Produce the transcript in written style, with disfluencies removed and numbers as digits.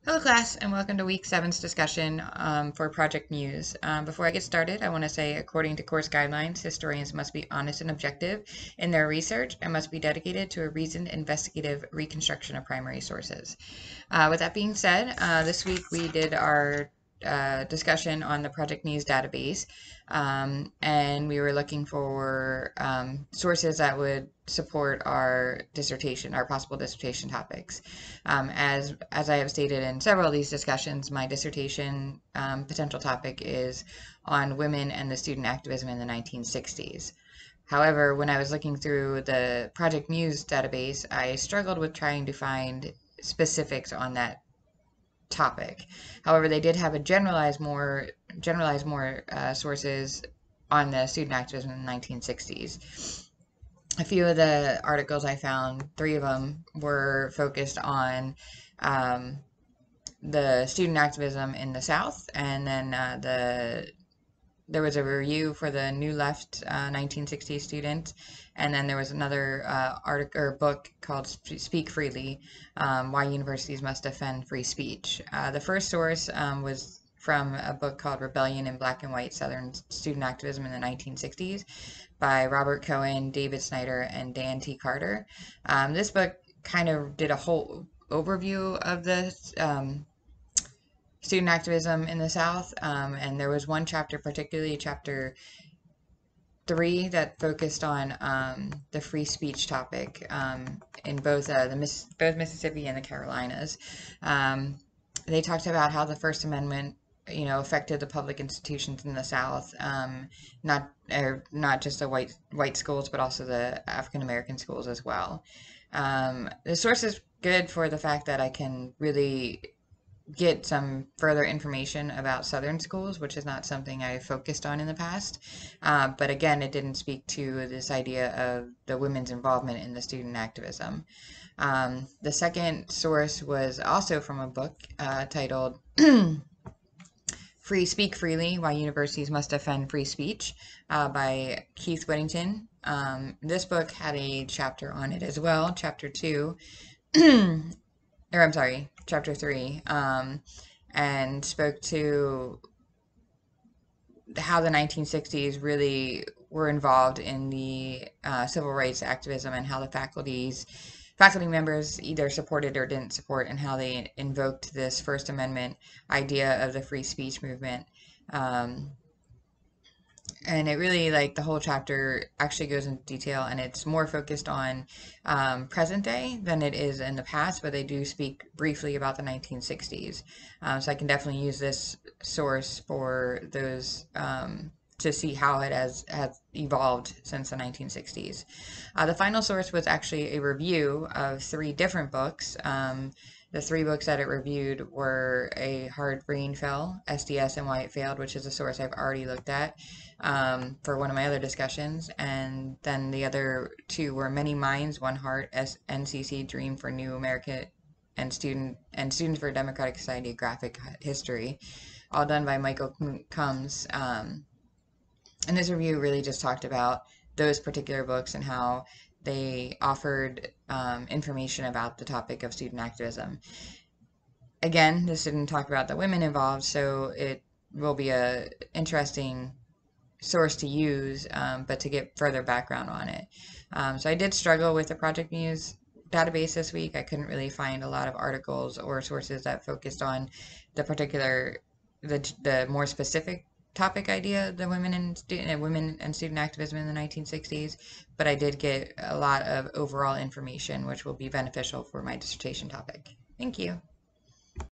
Hello class, and welcome to week 7's discussion for Project Muse. Before I get started, I want to say according to course guidelines, historians must be honest and objective in their research and must be dedicated to a reasoned investigative reconstruction of primary sources. With that being said, this week we did our discussion on the Project Muse database, and we were looking for sources that would support our dissertation, our possible dissertation topics. As I have stated in several of these discussions, my dissertation potential topic is on women and the student activism in the 1960s. However, when I was looking through the Project Muse database, I struggled with trying to find specifics on that topic. However, they did have a generalized more sources on the student activism in the 1960s. A few of the articles I found, 3 of them, were focused on the student activism in the South, and then there was a review for the New Left 1960s student, and then there was another article or book called Speak Freely, Why Universities Must Defend Free Speech. The first source was from a book called Rebellion in Black and White Southern Student Activism in the 1960s by Robert Cohen, David Snyder, and Dan T. Carter. This book kind of did a whole overview of the student activism in the South, and there was one chapter, particularly chapter 3, that focused on the free speech topic in both Mississippi and the Carolinas. They talked about how the First Amendment, affected the public institutions in the South, not just the white schools, but also the African American schools as well. The source is good for the fact that I can really get some further information about Southern schools, which is not something I focused on in the past. But again, it didn't speak to this idea of the women's involvement in the student activism. The second source was also from a book titled Speak Freely, Why Universities Must Defend Free Speech by Keith Whittington. This book had a chapter on it as well, chapter 2, chapter 3, and spoke to how the 1960s really were involved in the civil rights activism, and how the faculty members either supported or didn't support, and how they invoked this First Amendment idea of the free speech movement. And it really, the whole chapter actually goes into detail, and it's more focused on present day than it is in the past, but they do speak briefly about the 1960s. So I can definitely use this source for those to see how it has evolved since the 1960s. The final source was actually a review of 3 different books. The 3 books that it reviewed were A Hard Rain Fell, SDS and Why It Failed, which is a source I've already looked at for one of my other discussions. And then the other 2 were Many Minds, One Heart, NCC Dream for New America, and Students for Democratic Society Graphic History, all done by Michael Combs. And this review really just talked about those particular books and how they offered information about the topic of student activism. Again, this didn't talk about the women involved, so it will be an interesting source to use, but to get further background on it. So I did struggle with the Project Muse database this week. I couldn't really find a lot of articles or sources that focused on the particular, the more specific topic idea, the women and student activism in the 1960s, but I did get a lot of overall information which will be beneficial for my dissertation topic. Thank you.